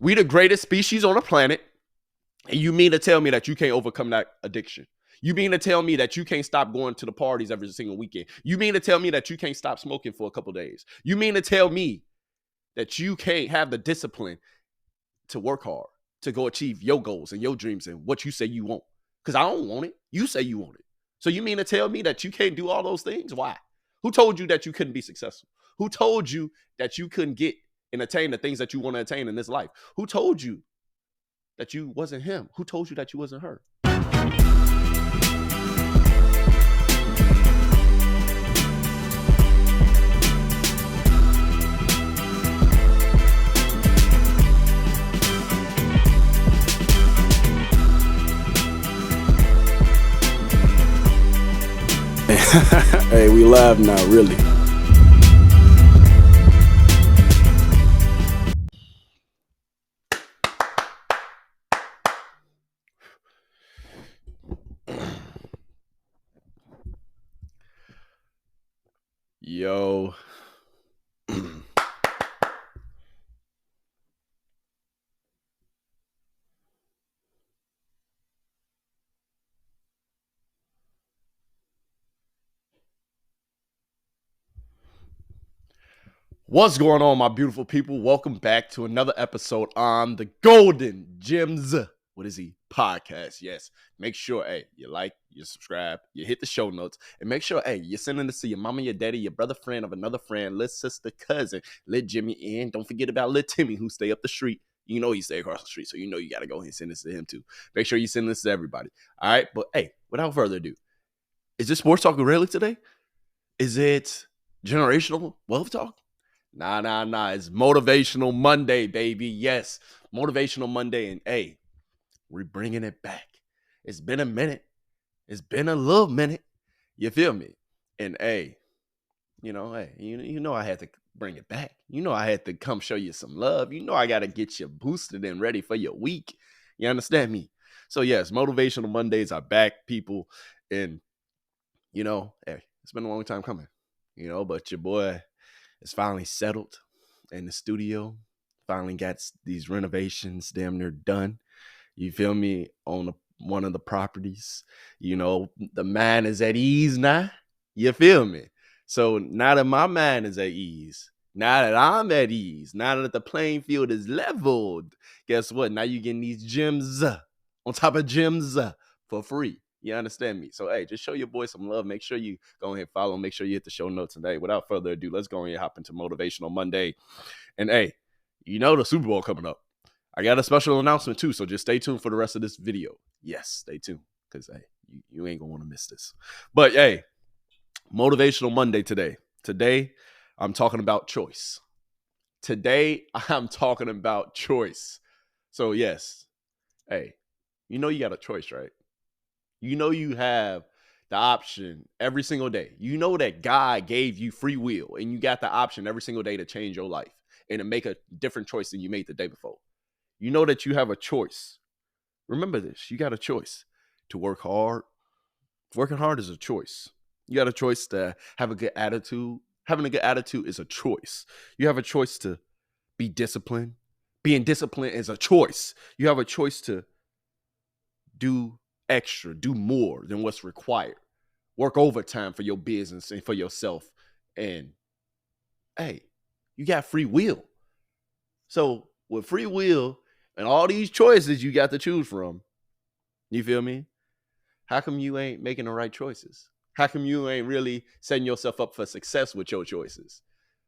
We the greatest species on the planet. And you mean to tell me that you can't overcome that addiction? You mean to tell me that you can't stop going to the parties every single weekend? You mean to tell me that you can't stop smoking for a couple days? You mean to tell me that you can't have the discipline to work hard, to go achieve your goals and your dreams and what you say you want? Because I don't want it. You say you want it. So you mean to tell me that you can't do all those things? Why? Who told you that you couldn't be successful? Who told you that you couldn't get and attain the things that you want to attain in this life? Who told you that you wasn't him? Who told you that you wasn't her? Hey, we live now, really. Yo. What's going on, my beautiful people? Welcome back to another episode on the RellyGemz. What is he? Podcast. Yes. Make sure, hey, you like, you subscribe, you hit the show notes, and make sure, hey, you're sending this to your mama, your daddy, your brother, friend of another friend, little sister, cousin, little Jimmy, and don't forget about little Timmy who stay up the street. You know he stay across the street, so you know you got to go ahead and send this to him too. Make sure you send this to everybody. All right? But hey, without further ado, is this Sports Talk with Relly today? Is it generational wealth talk? Nah. It's Motivational Monday, baby. Yes, Motivational Monday. And hey, we're bringing it back. It's been a minute. It's been a little minute. You feel me? And hey, you know I had to bring it back. You know I had to come show you some love. You know I got to get you boosted and ready for your week. You understand me? So yes, Motivational Mondays are back, people. And, hey, it's been a long time coming, but your boy is finally settled in the studio. Finally got these renovations damn near done. You feel me? On one of the properties. The man is at ease now. You feel me? So now that my mind is at ease, now that I'm at ease, now that the playing field is leveled, guess what? Now you're getting these gems on top of gems for free. You understand me? So, hey, just show your boy some love. Make sure you go ahead and follow. Make sure you hit the show notes today. Without further ado, let's go ahead and hop into Motivational Monday. And, hey, the Super Bowl coming up. I got a special announcement, too, so just stay tuned for the rest of this video. Yes, stay tuned, because, hey, you ain't going to want to miss this. But, hey, Motivational Monday today. Today, I'm talking about choice. Today, I'm talking about choice. So, yes, hey, you got a choice, right? You have the option every single day. You know that God gave you free will, and you got the option every single day to change your life and to make a different choice than you made the day before. You know that you have a choice. Remember this. You got a choice to work hard. Working hard is a choice. You got a choice to have a good attitude. Having a good attitude is a choice. You have a choice to be disciplined. Being disciplined is a choice. You have a choice to do extra, do more than what's required. Work overtime for your business and for yourself. And, hey, you got free will. So with free will and all these choices you got to choose from, you feel me? How come you ain't making the right choices? How come you ain't really setting yourself up for success with your choices?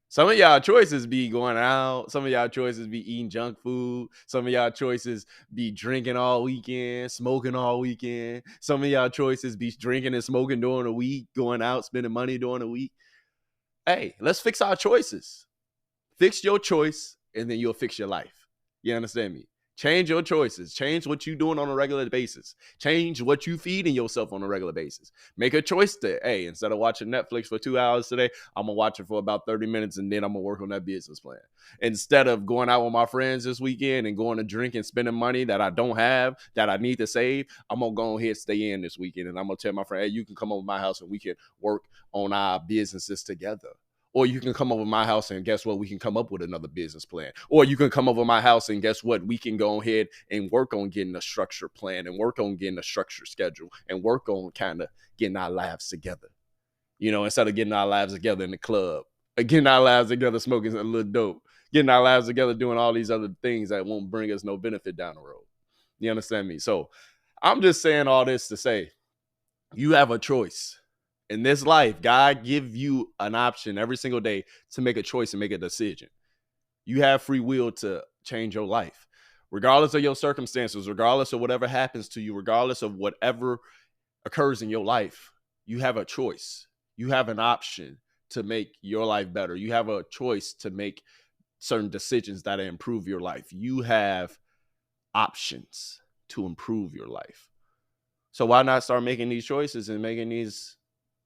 Some of y'all choices be going out. Some of y'all choices be eating junk food. Some of y'all choices be drinking all weekend, smoking all weekend. Some of y'all choices be drinking and smoking during the week, going out, spending money during the week. Hey, let's fix our choices. Fix your choice, and then you'll fix your life. You understand me? Change your choices. Change what you're doing on a regular basis. Change what you feeding yourself on a regular basis. Make a choice that, hey, instead of watching Netflix for 2 hours today, I'm going to watch it for about 30 minutes, and then I'm going to work on that business plan. Instead of going out with my friends this weekend and going to drink and spending money that I don't have, that I need to save, I'm going to go ahead and stay in this weekend, and I'm going to tell my friend, hey, you can come over to my house and we can work on our businesses together. Or you can come over my house and guess what? We can come up with another business plan. Or you can come over my house and guess what? We can go ahead and work on getting a structured plan and work on getting a structured schedule and work on kind of getting our lives together. You know, instead of getting our lives together in the club, or getting our lives together smoking a little dope, getting our lives together doing all these other things that won't bring us no benefit down the road. You understand me? So I'm just saying all this to say you have a choice. In this life, God give you an option every single day to make a choice and make a decision. You have free will to change your life. Regardless of your circumstances, regardless of whatever happens to you, regardless of whatever occurs in your life, you have a choice. You have an option to make your life better. You have a choice to make certain decisions that improve your life. You have options to improve your life. So why not start making these choices and making these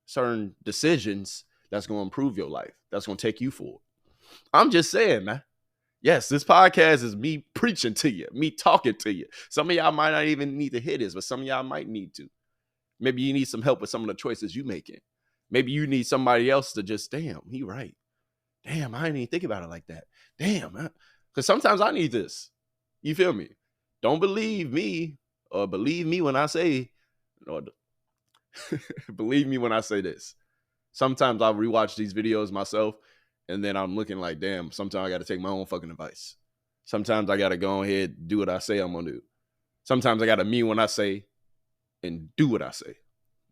certain decisions that's going to improve your life, that's going to take you forward? I'm just saying, man. Yes, this podcast is me preaching to you, me talking to you. Some of y'all might not even need to hear this, but some of y'all might need to. Maybe you need some help with some of the choices you making. Maybe you need somebody else to just, damn, he right. Damn, I didn't even think about it like that. Damn, man. Because sometimes I need this. You feel me? Don't believe me or believe me when I say, or believe me when I say this. Sometimes I rewatch these videos myself and then I'm looking like, damn, sometimes I got to take my own fucking advice. Sometimes I got to go ahead and do what I say I'm going to do. Sometimes I got to mean what I say and do what I say.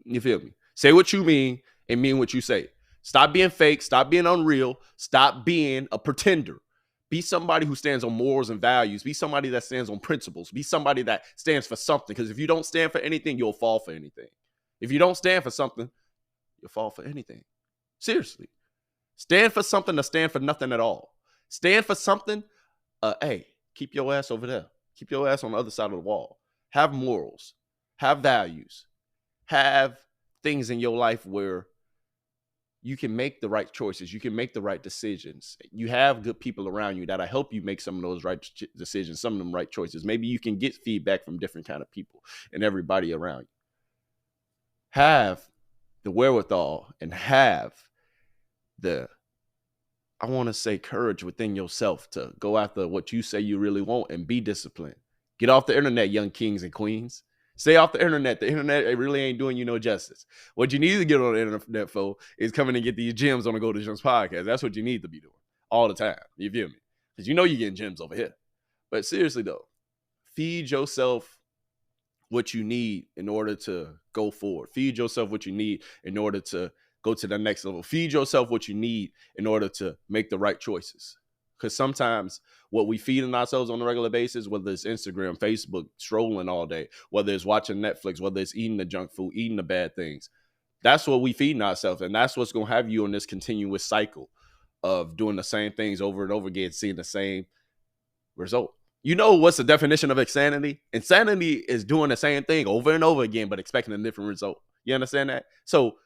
You feel me? Say what you mean and mean what you say. Stop being fake. Stop being unreal. Stop being a pretender. Be somebody who stands on morals and values. Be somebody that stands on principles. Be somebody that stands for something. Because if you don't stand for anything, you'll fall for anything. If you don't stand for something, you'll fall for anything. Seriously. Stand for something to stand for nothing at all. Stand for something. Hey, keep your ass over there. Keep your ass on the other side of the wall. Have morals. Have values. Have things in your life where you can make the right choices. You can make the right decisions. You have good people around you that'll help you make some of those right decisions, some of them right choices. Maybe you can get feedback from different kind of people and everybody around you. Have the wherewithal and have the, I want to say, courage within yourself to go after what you say you really want and be disciplined. Get off the internet, young kings and queens. Stay off the internet. The internet, it really ain't doing you no justice. What you need to get on the internet for is coming and get these gems on the RellyGemz podcast. That's what you need to be doing all the time. You feel me? Because you know you're getting gems over here. But seriously, though, feed yourself what you need in order to go forward. Feed yourself what you need in order to go to the next level. Feed yourself what you need in order to make the right choices. Because sometimes what we feed in ourselves on a regular basis, whether it's Instagram, Facebook, strolling all day, whether it's watching Netflix, whether it's eating the junk food, eating the bad things, that's what we feed in ourselves. And that's what's going to have you in this continuous cycle of doing the same things over and over again, seeing the same result. You know what's the definition of insanity? Insanity is doing the same thing over and over again, but expecting a different result. You understand that? So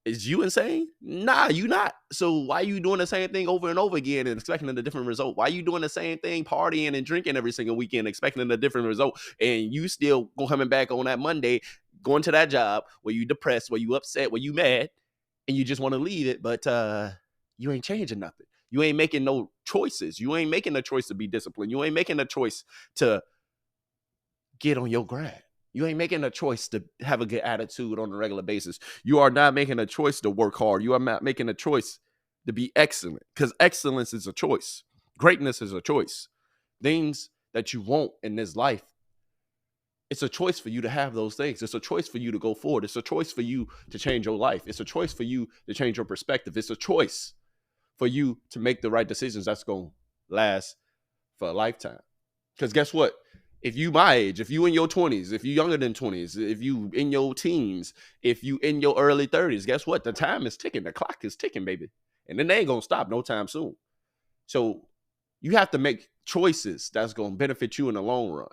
is you insane? Nah, you not. So why are you doing the same thing over and over again and expecting a different result? Why are you doing the same thing, partying and drinking every single weekend, expecting a different result? And you still coming back on that Monday, going to that job where you depressed, where you upset, where you mad, and you just want to leave it, but you ain't changing nothing. You ain't making no choices. You ain't making a choice to be disciplined. You ain't making a choice to get on your grind. You ain't making a choice to have a good attitude on a regular basis. You are not making a choice to work hard. You are not making a choice to be excellent, because excellence is a choice. Greatness is a choice. Things that you want in this life, it's a choice for you to have those things. It's a choice for you to go forward. It's a choice for you to change your life. It's a choice for you to change your perspective. It's a choice for you to make the right decisions that's going to last for a lifetime. Because guess what? If you my age, if you in your 20s, if you younger than 20s, if you in your teens, if you in your early 30s, guess what? The time is ticking. The clock is ticking, baby. And then they ain't going to stop no time soon. So you have to make choices that's going to benefit you in the long run.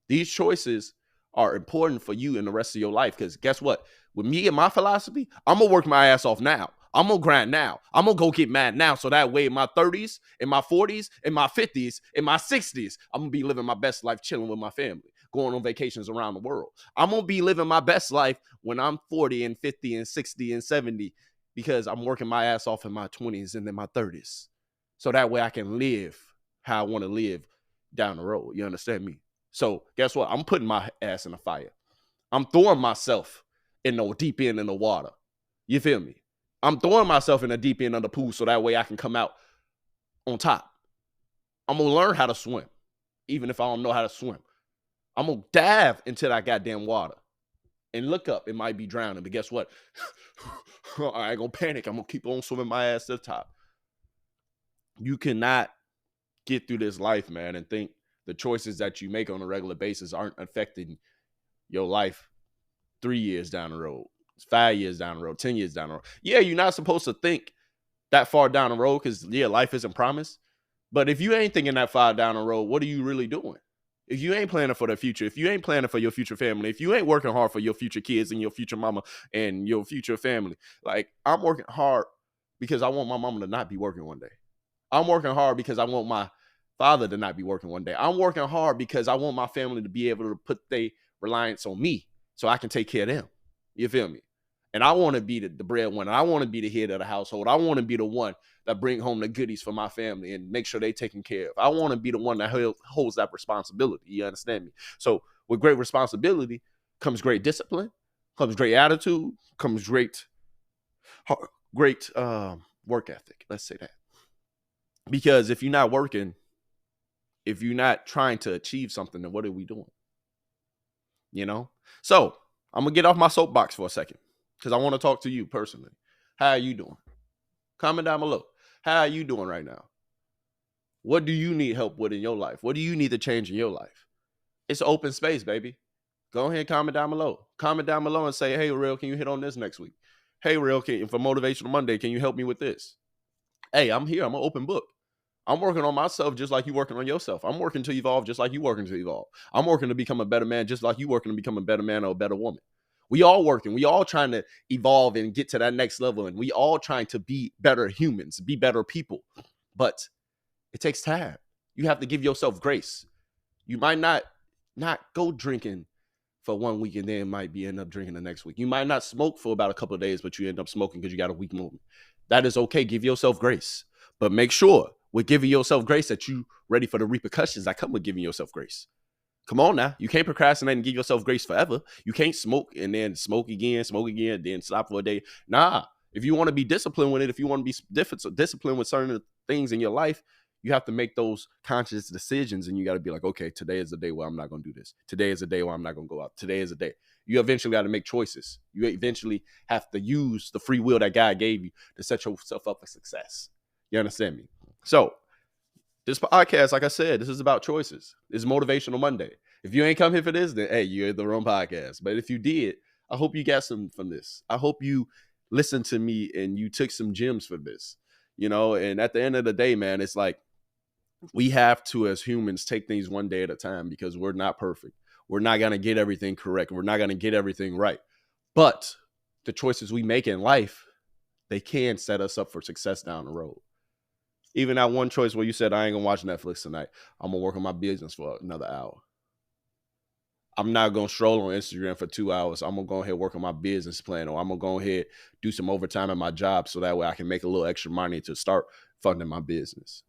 These choices are important for you in the rest of your life. Because guess what? With me and my philosophy, I'm going to work my ass off now. I'm going to grind now. I'm going to go get mad now. So that way in my 30s, in my 40s, in my 50s, in my 60s, I'm going to be living my best life chilling with my family, going on vacations around the world. I'm going to be living my best life when I'm 40 and 50 and 60 and 70, because I'm working my ass off in my 20s and then my 30s. So that way I can live how I want to live down the road. You understand me? So guess what? I'm putting my ass in the fire. I'm throwing myself in the deep end in the water. You feel me? I'm throwing myself in the deep end of the pool so that way I can come out on top. I'm going to learn how to swim, even if I don't know how to swim. I'm going to dive into that goddamn water and look up. It might be drowning, but guess what? I ain't going to panic. I'm going to keep on swimming my ass to the top. You cannot get through this life, man, and think the choices that you make on a regular basis aren't affecting your life 3 years down the road, 5 years down the road, 10 years down the road. Yeah, you're not supposed to think that far down the road because, yeah, life isn't promised. But if you ain't thinking that far down the road, what are you really doing? If you ain't planning for the future, if you ain't planning for your future family, if you ain't working hard for your future kids and your future mama and your future family, like I'm working hard because I want my mama to not be working one day. I'm working hard because I want my father to not be working one day. I'm working hard because I want my family to be able to put their reliance on me so I can take care of them. You feel me? And I want to be the breadwinner. I want to be the head of the household. I want to be the one that bring home the goodies for my family and make sure they taken care of. I want to be the one that holds that responsibility. You understand me? So with great responsibility comes great discipline, comes great attitude, comes great work ethic. Let's say that. Because if you're not working, if you're not trying to achieve something, then what are we doing? You know? So I'm going to get off my soapbox for a second because I want to talk to you personally. How are you doing? Comment down below. How are you doing right now? What do you need help with in your life? What do you need to change in your life? It's open space, baby. Go ahead and comment down below. Comment down below and say, hey, Real, can you hit on this next week? Hey, Real, for Motivational Monday, can you help me with this? Hey, I'm here. I'm an open book. I'm working on myself just like you working on yourself. I'm working to evolve just like you working to evolve. I'm working to become a better man just like you working to become a better man or a better woman. We all working. We all trying to evolve and get to that next level. And we all trying to be better humans, be better people. But it takes time. You have to give yourself grace. You might not go drinking for 1 week and then might end up drinking the next week. You might not smoke for about a couple of days, but you end up smoking because you got a weak moment. That is okay. Give yourself grace. But make sure with giving yourself grace that you ready for the repercussions that come with giving yourself grace. Come on now. You can't procrastinate and give yourself grace forever. You can't smoke and then smoke again, then stop for a day. Nah. If you want to be disciplined with it, if you want to be disciplined with certain things in your life, you have to make those conscious decisions and you got to be like, okay, today is the day where I'm not going to do this. Today is the day where I'm not going to go out. Today is the day. You eventually got to make choices. You eventually have to use the free will that God gave you to set yourself up for success. You understand me? So this podcast, like I said, this is about choices. It's Motivational Monday. If you ain't come here for this, then hey, you're the wrong podcast. But if you did, I hope you got some from this. I hope you listened to me and you took some gems from this. You know, and at the end of the day, man, it's like we have to, as humans, take things one day at a time because we're not perfect. We're not going to get everything correct. We're not going to get everything right. But the choices we make in life, they can set us up for success down the road. Even that one choice where you said, I ain't going to watch Netflix tonight. I'm going to work on my business for another hour. I'm not going to stroll on Instagram for 2 hours. I'm going to go ahead and work on my business plan, or I'm going to go ahead do some overtime at my job so that way I can make a little extra money to start funding my business.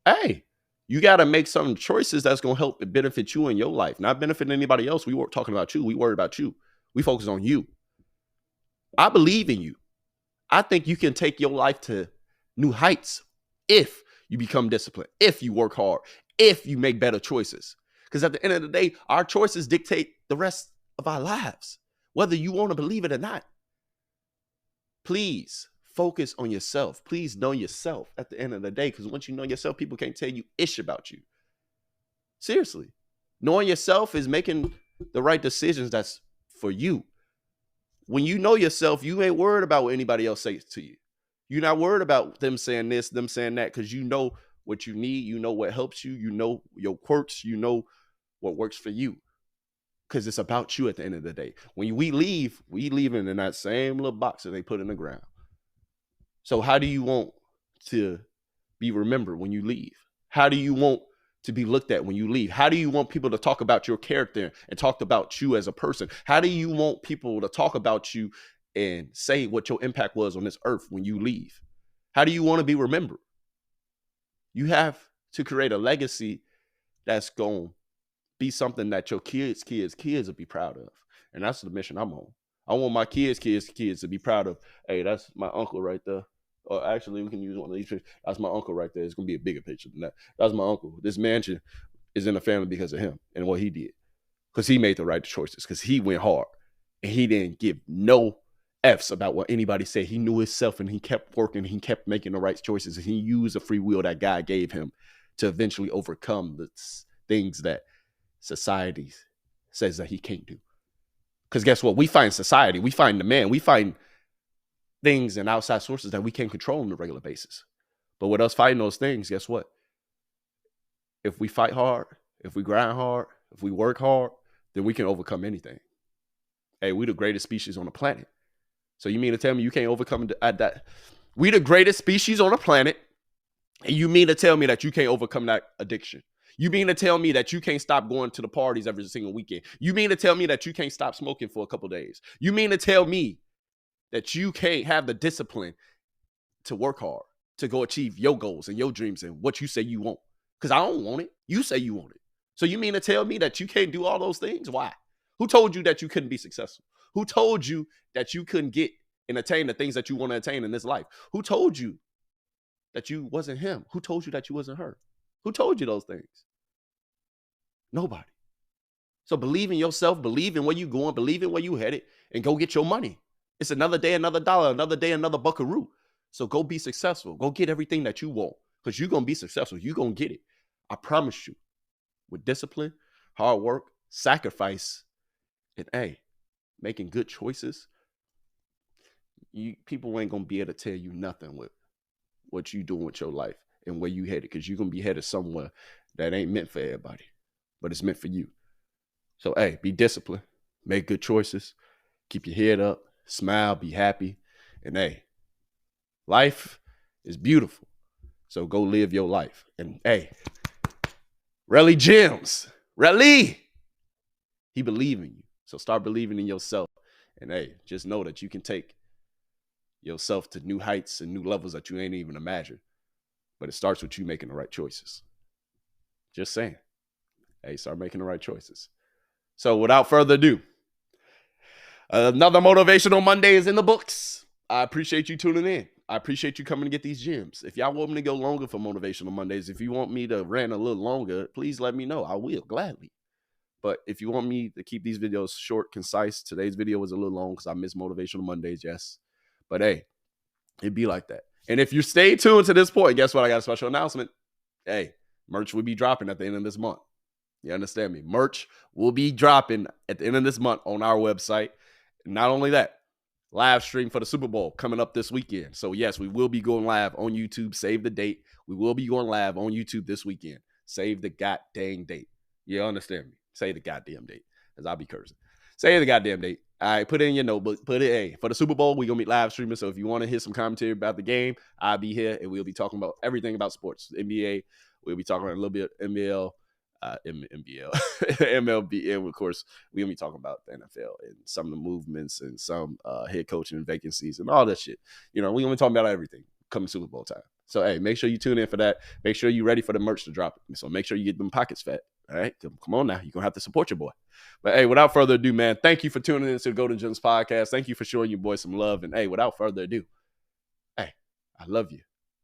Hey, you got to make some choices that's going to help benefit you in your life, not benefit anybody else. We weren't talking about you. We worried about you. We focus on you. I believe in you. I think you can take your life to new heights if you become disciplined, if you work hard, if you make better choices. Because at the end of the day, our choices dictate the rest of our lives, whether you want to believe it or not. Please focus on yourself. Please know yourself at the end of the day, because once you know yourself, people can't tell you ish about you. Seriously. Knowing yourself is making the right decisions that's for you. When you know yourself, you ain't worried about what anybody else says to you. You're not worried about them saying this, them saying that, because you know what you need. You know what helps you. You know your quirks. You know what works for you. Because it's about you at the end of the day. When we leave in that same little box that they put in the ground. So how do you want to be remembered when you leave? How do you want to be looked at when you leave? How do you want people to talk about your character and talk about you as a person? How do you want people to talk about you and say what your impact was on this earth when you leave? How do you want to be remembered? You have to create a legacy that's going to be something that your kids will be proud of. And that's the mission I'm on. I want my kids to be proud of. Hey, that's my uncle right there. Or actually, we can use one of these pictures. That's my uncle right there. It's going to be a bigger picture than that. That's my uncle. This mansion is in the family because of him and what he did. Because he made the right choices. Because he went hard. And he didn't give no F's about what anybody said. He knew himself and he kept working. He kept making the right choices. And he used the free will that God gave him to eventually overcome the things that society says that he can't do. Because guess what? We find society, we find the man, we find things and outside sources that we can't control on a regular basis. But with us fighting those things, guess what? If we fight hard, if we grind hard, if we work hard, then we can overcome anything. Hey, we the greatest species on the planet. So you mean to tell me you can't overcome that? We the greatest species on the planet, and you mean to tell me that you can't overcome that addiction? You mean to tell me that you can't stop going to the parties every single weekend? You mean to tell me that you can't stop smoking for a couple days? You mean to tell me that you can't have the discipline to work hard, to go achieve your goals and your dreams and what you say you want? Because I don't want it. You say you want it. So you mean to tell me that you can't do all those things? Why? Who told you that you couldn't be successful? Who told you that you couldn't get and attain the things that you want to attain in this life? Who told you that you wasn't him? Who told you that you wasn't her? Who told you those things? Nobody. So believe in yourself, believe in where you're going, believe in where you're headed, and go get your money. It's another day, another dollar, another day, another buckaroo. So go be successful. Go get everything that you want because you're going to be successful. You're going to get it. I promise you. With discipline, hard work, sacrifice, and making good choices, people ain't going to be able to tell you nothing with what you doing with your life and where you headed, because you're going to be headed somewhere that ain't meant for everybody, but it's meant for you. So, be disciplined, make good choices, keep your head up, smile, be happy, and life is beautiful. So go live your life. And RellyGemz, Relly, he believe in you. So start believing in yourself. And just know that you can take yourself to new heights and new levels that you ain't even imagined. But it starts with you making the right choices. Just saying. Start making the right choices. So without further ado, another Motivational Monday is in the books. I appreciate you tuning in. I appreciate you coming to get these gems. If y'all want me to go longer for Motivational Mondays, if you want me to rant a little longer, please let me know. I will, gladly. But if you want me to keep these videos short, concise, today's video was a little long because I miss Motivational Mondays, yes. But it'd be like that. And if you stay tuned to this point, guess what? I got a special announcement. Merch will be dropping at the end of this month. You understand me? Merch will be dropping at the end of this month on our website. Not only that, live stream for the Super Bowl coming up this weekend. So yes, we will be going live on YouTube. Save the date. We will be going live on YouTube this weekend. Save the goddamn date. You understand me? Say the goddamn date, as I'll be cursing. Say the goddamn date. All right, put it in your notebook. Put it, for the Super Bowl, we're going to be live streaming. So if you want to hear some commentary about the game, I'll be here, and we'll be talking about everything about sports. NBA, we'll be talking about a little bit of MLB, and of course, we're going to be talking about the NFL and some of the movements and some head coaching vacancies and all that shit. We're going to be talking about everything coming Super Bowl time. So, make sure you tune in for that. Make sure you're ready for the merch to drop. So make sure you get them pockets fat. All right, come on now. You're going to have to support your boy. But, without further ado, man, thank you for tuning in to the RellyGemz podcast. Thank you for showing your boy some love. And, without further ado, I love you.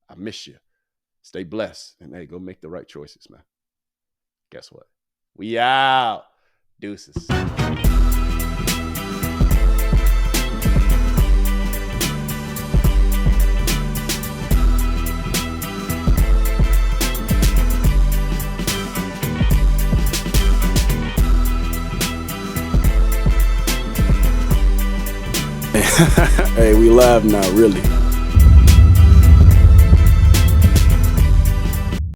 I miss you. Stay blessed. And, go make the right choices, man. Guess what? We out. Deuces. We live now, really.